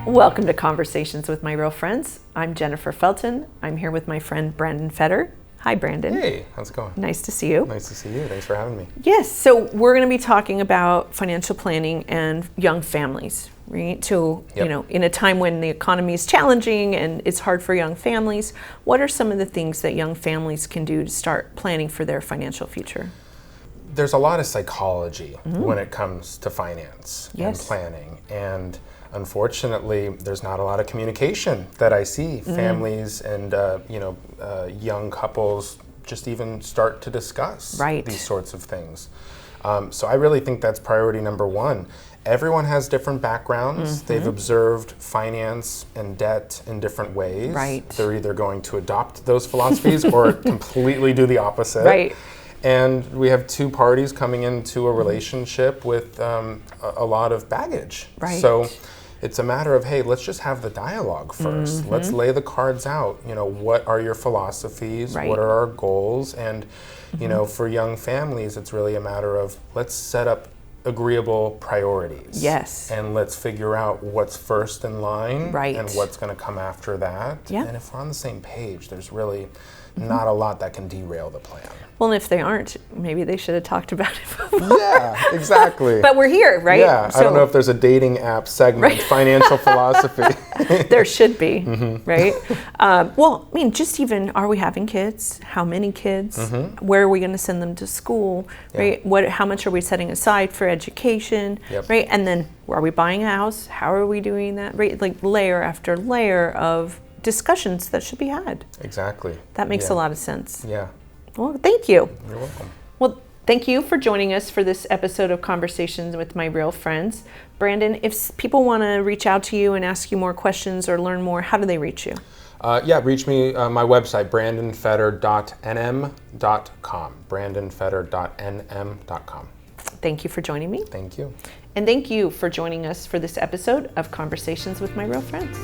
Welcome to Conversations with My Real Friends. I'm Jennifer Felten. I'm here with my friend Brandon Fetter. Hi, Brandon. Hey, how's it going? Nice to see you. Nice to see you. Thanks for having me. Yes, so we're going to be talking about financial planning and young families, right? So, in a time when the economy is challenging and it's hard for young families, what are some of the things that young families can do to start planning for their financial future? There's a lot of psychology when it comes to finance and Yes. planning. And unfortunately, there's not a lot of communication that I see families and young couples just even start to discuss Right. these sorts of things. So I really think that's priority number one. Everyone has different backgrounds. They've observed finance and debt in different ways. Right. They're either going to adopt those philosophies or completely do the opposite. Right. And we have two parties coming into a relationship with a lot of baggage. Right. So it's a matter of, hey, let's just have the dialogue first. Let's lay the cards out. What are your philosophies? Right. What are our goals? And, for young families, it's really a matter of let's set up agreeable priorities. Yes. And let's figure out what's first in line Right. and what's going to come after that. Yeah. And if we're on the same page, there's really not a lot that can derail the plan. Well, and if they aren't, maybe they should have talked about it before. Yeah, exactly. But we're here, right? Yeah, I don't know if there's a dating app segment, financial philosophy. There should be, right? Just even, are we having kids? How many kids? Where are we going to send them to school, right? How much are we setting aside for education, Yep. right? And then, are we buying a house? How are we doing that, right? Like layer after layer of discussions that should be had. Exactly. That makes a lot of sense. Yeah, Well, thank you. you're welcome. Well, thank you for joining us for this episode of Conversations with My Real Friends. Brandon, if people want to reach out to you and ask you more questions or learn more, how do they reach you? Reach me, my website, brandonfetter.nm.com, brandonfetter.nm.com. Thank you for joining me. Thank you. And thank you for joining us for this episode of Conversations with My Real Friends.